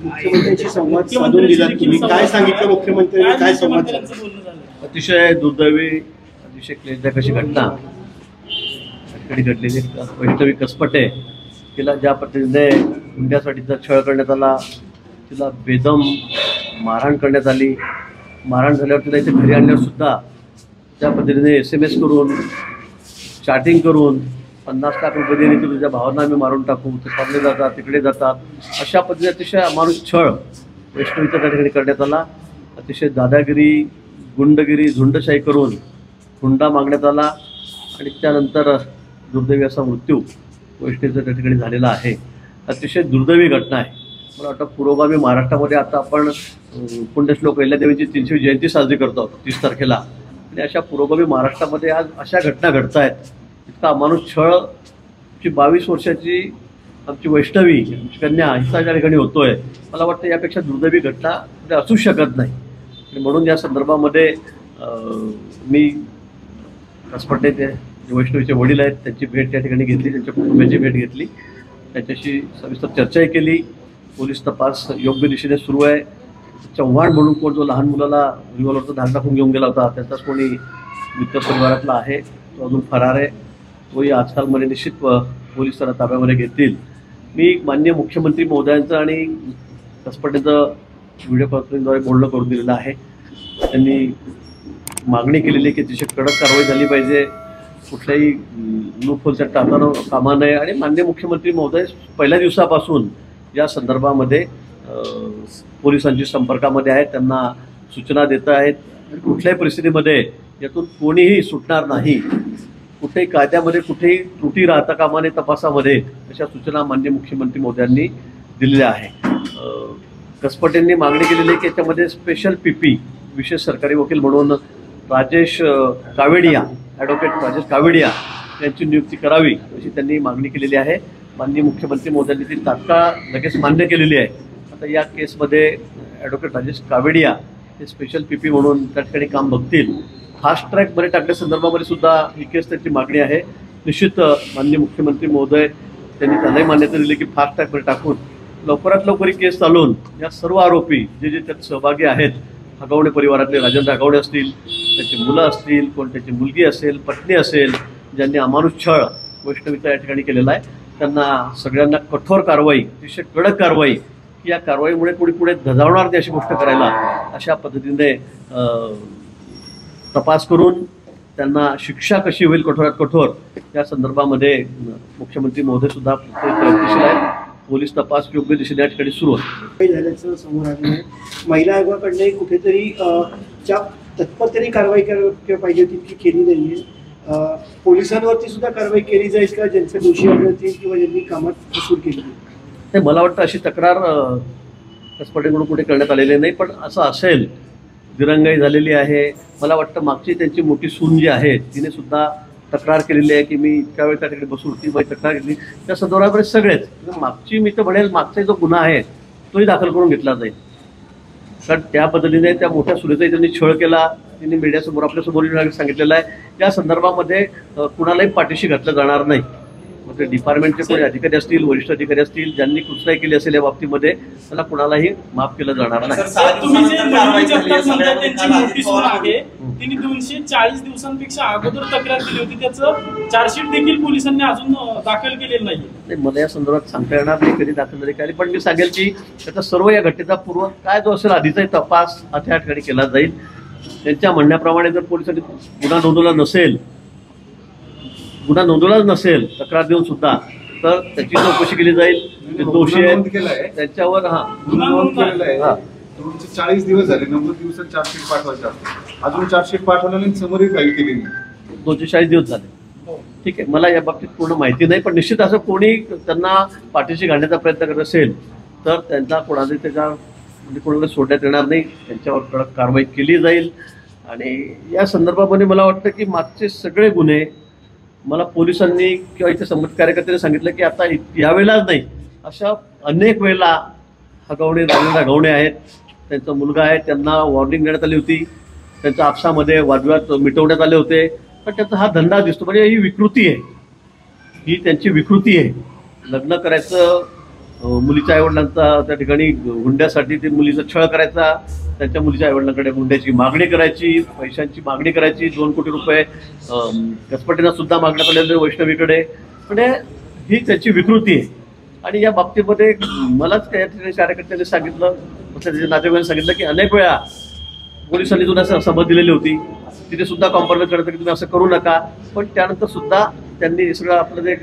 मुख्यमंत्र्यांची संवाद साधून दिला तुम्ही, काय सांगितलं मुख्यमंत्र्यांनी, काय संवाद झाला? अतिशय दुर्दैवी, अतिशय क्लेशदायक अशी घटना घडलेली. वैष्णवी कसपटे तिला ज्या पद्धतीने हुंड्यासाठीचा छळ करण्यात आला, तिला बेदम मारहाण करण्यात आली. मारहाण झाल्यावर तिला इथे घरी आणल्यावर सुद्धा त्या पद्धतीने SMS करून, चॅटिंग करून 50 लाख रुपये दिले की तुझ्या भावांना आम्ही मारून टाकू, ते चालले जातात, तिकडे जातात, अशा पद्धतीने अतिशय अमानुष छळ वैष्णवीच्या त्या ठिकाणी करण्यात आला. अतिशय दादागिरी, गुंडगिरी, झुंडशाही करून हुंडा मागण्यात आला आणि त्यानंतर दुर्दैवी असा मृत्यू वैष्णवीचा त्या ठिकाणी झालेला आहे. अतिशय दुर्दैवी घटना आहे. मला वाटतं पुरोगामी महाराष्ट्रामध्ये आता आपण पुण्यश्लोक अहिल्यादेवींची 300वी जयंती साजरी करतो 30 तारखेला, आणि अशा पुरोगामी महाराष्ट्रामध्ये आज अशा घटना घडत आहेत. इतका अमानुष छळ 22 वर्षाची आमची वैष्णवी, आमची कन्या हिचा त्या ठिकाणी होतोय. मला वाटतं यापेक्षा दुर्दैवी घटना असूच शकत नाही. आणि म्हणून या संदर्भामध्ये मी कसपटे जे वैष्णवीचे वडील आहेत त्यांची भेट त्या ठिकाणी घेतली, त्यांच्या कुटुंबियाची भेट घेतली, त्यांच्याशी सविस्तर चर्चाही केली. पोलीस तपास योग्य दिशेने सुरू आहे. चव्हाण म्हणून कोण जो लहान मुलाला रिव्हॉल्वरचा धाक टाकून घेऊन गेला होता त्याचाच कोणी मित्र परिवारातला आहे, तो अजून फरार आहे. तोही आजकालमध्ये निश्चित पोलीस त्याला ताब्यामध्ये घेतील. मी माननीय मुख्यमंत्री महोदयांचं आणि कसपटेचं व्हिडिओ कॉन्फरन्सद्वारे बोलणं करून दिलेलं आहे. त्यांनी मागणी केलेली आहे की तिची कडक कारवाई झाली पाहिजे, कुठल्याही लूपहोलच्या टाकणं कामा नये. आणि माननीय मुख्यमंत्री महोदय पहिल्या दिवसापासून या संदर्भामध्ये पोलिसांची संपर्कामध्ये आहेत, त्यांना सूचना देत आहेत. कुठल्याही परिस्थितीमध्ये यातून कोणीही सुटणार नाही. कुठेही कायद्यामध्ये कुठेही त्रुटी राहता कामा नये तपासामध्ये, अशा सूचना माननीय मुख्यमंत्री महोदयांनी दिलेल्या आहे. कसपटेंनी मागणी केलेली आहे की याच्यामध्ये स्पेशल PP विशेष सरकारी वकील म्हणून राजेश कावेडिया, ॲडव्होकेट राजेश कावेडिया यांची नियुक्ती करावी अशी त्यांनी मागणी केलेली आहे. माननीय मुख्यमंत्री महोदयांनी ती तात्काळ लगेच मान्य केलेली आहे. आता या केसमध्ये ॲडव्होकेट राजेश कावेडिया हे स्पेशल PP म्हणून त्या ठिकाणी काम बघतील. फास्ट ट्रॅकमध्ये टाकण्यासंदर्भामध्ये सुद्धा ही केस त्यांची मागणी आहे. निश्चित माननीय मुख्यमंत्री महोदय त्यांनी त्यालाही मान्यता दिली की फास्ट ट्रॅकमध्ये टाकून लवकरात लवकर ही केस चालवून या सर्व आरोपी जे त्यात सहभागी आहेत, हगवणे परिवारातले राजेंद्र हगवणे असतील, त्याची मुलं असतील, कोण त्याची मुलगी असेल, पत्नी असेल, ज्यांनी अमानुष छळ वैष्णवीचा या ठिकाणी केलेला आहे, त्यांना सगळ्यांना कठोर कारवाई, अतिशय कडक कारवाई, या कारवाईमुळे कोणी पुढे धजावणार नाही अशी गोष्ट करायला, अशा पद्धतीने तपास करून त्यांना शिक्षा कशी होईल कठोरात कठोर या संदर्भामध्ये मुख्यमंत्री महोदय सुद्धा प्रयत्नशील आहेत. पोलीस तपास योग्य दिशेने या ठिकाणी सुरू आहे. झाल्याचं समोर आलं आहे. महिला आयोगाकडनंही कुठेतरी ज्या तत्परतेने कारवाई पाहिजे तितकी केली नाही आहे. पोलिसांवरती सुद्धा कारवाई केली जाईल का ज्यांचे दोषी आढळतील किंवा ज्यांनी कामात कसूर केली? नाही, मला वाटतं अशी तक्रार कसपटेकडून कुठे करण्यात आलेली नाही. पण असं असेल, दिरंगाई झालेली आहे. मला वाटतं मागची त्यांची मोठी सून जी आहे तिने सुद्धा तक्रार केलेली आहे की मी इतक्या वेळ त्या ठिकाणी बसून होती, माझी तक्रार केली. त्या संदर्भामध्ये सगळेच मागची, मी तर म्हणेल मागचा जो गुन्हा आहे तोही दाखल करून घेतला जाईल. कारण त्या पद्धतीने त्या मोठ्या सुनेचाही त्यांनी छळ केला. त्यांनी मीडियासमोर आपल्यासमोर सांगितलेलं आहे. या संदर्भामध्ये कुणालाही पाठीशी घातलं जाणार नाही. मग ते डिपार्टमेंटचे कोणी अधिकारी असतील, वरिष्ठ अधिकारी असतील, ज्यांनी कुचराई केली असेल या बाबतीमध्ये, त्याला कुणालाही माफ केलं जाणार नाही. तिने 240 दिवसांपेक्षा अगोदर तक्रार केली होती, त्याचं चार्जशीट देखील पोलिसांनी अजून दाखल केलेलं नाही. मला या संदर्भात सांगता येणार नाही कधी दाखल झाली काय, पण मी सांगेल की त्याचा सर्व या घटनेचा पूर्व काय जो असेल आधीचाही तपास त्या ठिकाणी केला जाईल. त्यांच्या म्हणण्याप्रमाणे जर पोलिसांनी गुन्हा नोंदवलाच नसेल तक्रार देऊन सुद्धा, तर त्याची चौकशी केली जाईल. जे दोषी आहेत त्यांच्यावर 40 दिवस झाले, 90 दिवसात चार्जशीट पाठवायचं असतं, अजून चार्जशीट पाठवल्याने समोरही फाईल केली नाही. 240 दिवस झाले. ठीक आहे, मला या बाबतीत पूर्ण माहिती नाही, पण निश्चित असं कोणी त्यांना पाठीशी घालण्याचा प्रयत्न करत असेल तर त्यांना कोणाला म्हणजे कोणाला सोडण्यात येणार नाही. त्यांच्यावर कडक कारवाई केली जाईल. आणि या संदर्भामध्ये मला वाटतं की मागचे सगळे गुन्हे मला पोलिसांनी किंवा इथे संबंधित कार्यकर्त्यांनी सांगितलं की आता यावेळेलाच नाही, अशा अनेक वेळेला राजेंद्र हगवणे आहेत, त्यांचा मुलगा आहे, त्यांना वॉर्निंग देण्यात आली होती, त्यांच्या आपसामध्ये वादविवाद मिटवण्यात आले होते. पण त्याचा हा धंदा दिसतो. म्हणजे ही विकृती आहे, ही त्यांची विकृती आहे. लग्न करायचं मुलीच्या आईवडिलांचा त्या ठिकाणी हुंड्यासाठी ते मुलीचा छळ करायचा, त्यांच्या मुलीच्या आईवडिलांकडे हुंड्याची मागणी करायची, पैशांची मागणी करायची, 2 कोटी रुपये कसपटेंना सुद्धा मागण्यात आलेले वैष्णवीकडे. म्हणजे ही त्याची विकृती आहे. आणि या बाबतीमध्ये मलाच त्या ठिकाणी कार्यकर्त्यांनी सांगितलं, त्याच्या नातेवाईकांनी सांगितलं की अनेक वेळा पोलिसांनी सुद्धा समज दिलेली होती, तिथे सुद्धा कॉम्प्रोमाइज करायचं की तुम्ही असं करू नका. पण त्यानंतर सुद्धा त्यांनी सगळं आपलं जे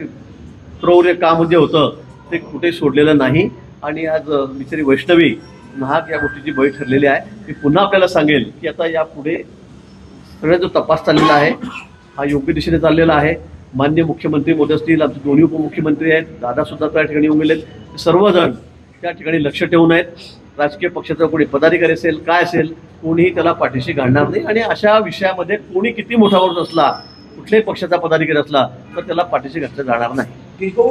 क्रौर्य काम जे होतं ते कुठे सोडलेलं नाही. आणि आज बिचारी वैष्णवी नाहक या गोष्टीची बळी ठरलेली आहे. मी पुन्हा आपल्याला सांगेल की आता यापुढे सगळा जो तपास चाललेला आहे हा योग्य दिशेने चाललेला आहे. माननीय मुख्यमंत्री मोदी असतील, आमचे दोन्ही उपमुख्यमंत्री आहेत, दादासुद्धा त्या ठिकाणी येऊन गेलेत, सर्वजण त्या ठिकाणी लक्ष ठेवून आहेत. राजकीय पक्षाचा कोणी पदाधिकारी असेल काय असेल कोणीही त्याला पाठीशी घालणार नाही. आणि अशा विषयामध्ये कोणी किती मोठा माणूस असला, कुठल्याही पक्षाचा पदाधिकारी असला तर त्याला पाठीशी घातलं जाणार नाही. एका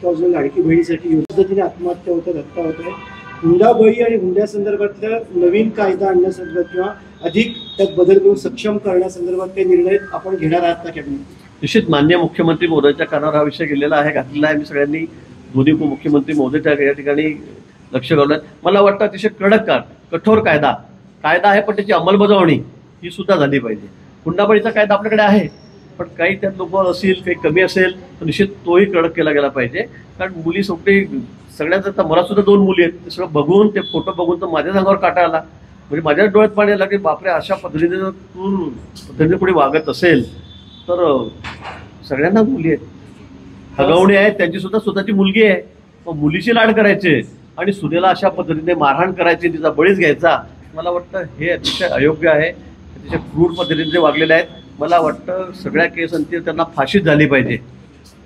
बाजूला लाडकी बहिणीसाठी योजना आत्महत्या होतात, हत्या होत आहे. हुंडाबळी आणि हुंड्यासंदर्भातल्या नवीन कायदा आणण्यासंदर्भात किंवा अधिक त्यात बदल करून सक्षम करण्यासंदर्भात काही निर्णय आपण घेणार आहात का कॅबिनेट? निश्चित माननीय मुख्यमंत्री महोदयाच्या कानावर हा विषय गेलेला आहे, घातलेला आहे. मी सगळ्यांनी दोन्ही उपमुख्यमंत्री महोदयाच्या या ठिकाणी लक्ष घालून मला वाटतं अतिशय कडक कठोर कायदा आहे, पण त्याची अंमलबजावणी ही सुद्धा झाली पाहिजे. हुंडाबळीचा कायदा आपल्याकडे आहे, पण काही त्यात लोक असतील, काही कमी असेल तर निश्चित तोही कडक केला गेला पाहिजे. कारण मुली सगळ्यात आता मला सुद्धा 2 मुली आहेत, ते सगळं बघून ते फोटो बघून तर माझ्या अंगावर काटा आला. म्हणजे माझ्या डोळ्यात पाणी आलं की बापरे, अशा पद्धतीने कोणी वागत असेल तर सगळ्यांना मुली आहेत, हगवणे आहेत, त्यांची सुद्धा स्वतःची मुलगी आहे. मग मुलीची लाड करायचे आणि सुनेला अशा पद्धतीने मारहाण करायची, तिचा बळीच घ्यायचा, मला वाटतं हे अतिशय अयोग्य आहे. अतिशय क्रूर पद्धतीने ते वागलेले आहेत. मला वाटतं सगळ्या केस अंती त्यांना फाशीच झाली पाहिजे,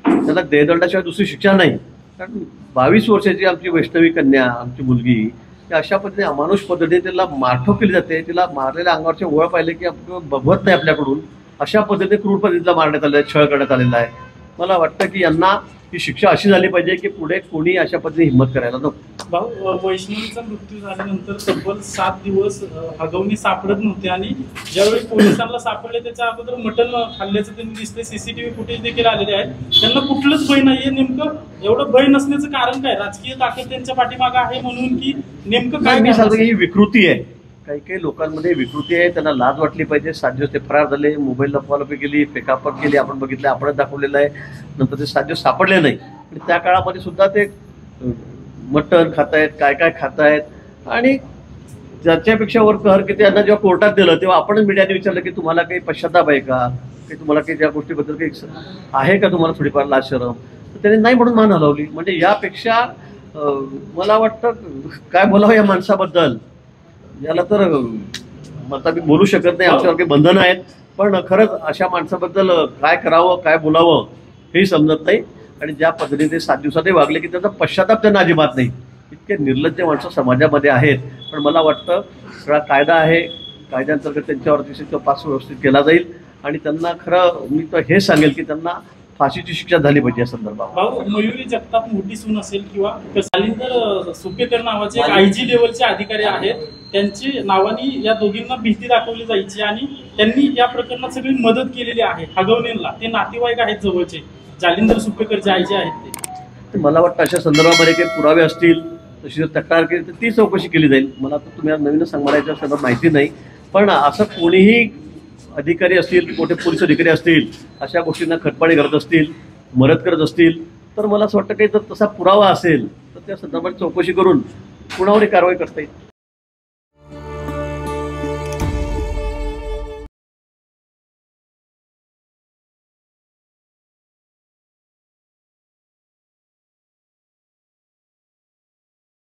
त्याला देहदंडाशिवाय दुसरी शिक्षा नाही. कारण 22 वर्षाची आमची वैष्णवी कन्या, आमची मुलगी, त्या अशा पद्धतीने अमानुष पद्धतीने तिला मारठोक केली जाते. तिला मारलेल्या अंगावरचे ओळ पाहिले की आपण बघवत नाही आपल्याकडून. अशा पद्धतीने क्रूर पद्धतीला मारण्यात आलेला आहे, छळ करण्यात आलेला आहे. मला वाटतं की यांना ही शिक्षा अशी झाली पाहिजे की पुढे कोणी अशा पद्धतीने हिंमत करायला नको. भाऊ, वैष्णवीचा मृत्यू झाल्यानंतर तब्बल 7 दिवस हगवणी सापडत नव्हते आणि ज्यावेळी पोलिसांना सापडले त्याच्या अगोदर मटण खाल्ल्याचं त्यांनी दिसते. सीसीटीव्ही फुटेज देखील आलेले आहेत. त्यांना कुठलंच भय नाहीये. नेमकं एवढं भय नसण्याचं कारण काय? राजकीय ताकद त्यांच्या पाठीमागे आहे म्हणून की नेमकं काय? मी सांगतो की ही विकृती आहे. काही लोकांमध्ये विकृती आहे, त्यांना लाज वाटली पाहिजे. 7 दिवस ते फरार झाले, मोबाईलला फॉलोअप केली, फेकापट केली, आपण बघितलं, आपणच दाखवलेलं आहे. नंतर ते 7 दिवस सापडले नाही. आणि त्या काळामध्ये सुद्धा ते मटण खातायत, काय खातायत. आणि ज्याच्यापेक्षा वर कहर की त्यांना जेव्हा कोर्टात दिलं तेव्हा आपणच मीडियाने विचारलं की तुम्हाला काही पश्चाताप आहे का, की तुम्हाला काही त्या गोष्टीबद्दल काही आहे का, तुम्हाला थोडीफार लाज शरम, तर त्याने नाही म्हणून मान हलवली. म्हणजे यापेक्षा मला वाटतं काय बोलावं या माणसाबद्दल. याला तर आता मी बोलू शकत नाही, आमच्यासारखे बंधनं आहेत. पण खरंच अशा माणसाबद्दल काय करावं, काय बोलावं हेही समजत नाही. आणि ज्या पद्धतीने ते 7 दिवसातही वागले की त्याचा पश्चाताप त्यांना अजिबात नाही. इतके निर्लज्ज माणसं समाजामध्ये आहेत. पण मला वाटतं सगळा कायदा आहे, कायद्याअंतर्गत त्यांच्यावरती तपास व्यवस्थित केला जाईल. आणि त्यांना खरं मी तर हे सांगेल की त्यांना फाशीची शिक्षा झाली पाहिजे या संदर्भात. भाऊ, मयुरी जगताप मोठी सून असेल किंवा जालिंदर सुपेकर नावाचे एक IG लेवलचे अधिकारी आहेत, त्यांची नावानी या दोघींना भीती दाखवली जायची आणि त्यांनी या प्रकरणात सगळी मदत केलेली आहे हगवणेला. ते नातेवाईक आहेत जवळचे, जालिंदर सुपेकरचे आई जे आहेत ते. मला वाटतं अशा संदर्भामध्ये काही पुरावे असतील, तशी जर तक्रार केली तर ती चौकशी केली जाईल. मला आता तुम्ही आज नवीनच सांगणार याच्या संदर्भात माहिती नाही. पण असं कोणीही अधिकारी असतील, मोठे पोलीस अधिकारी असतील, अशा गोष्टींना खतपाणी करत असतील, मदत करत असतील तर मला असं वाटतं की जर तसा पुरावा असेल तर त्या संदर्भात चौकशी करून कुणावरही कारवाई करता येईल.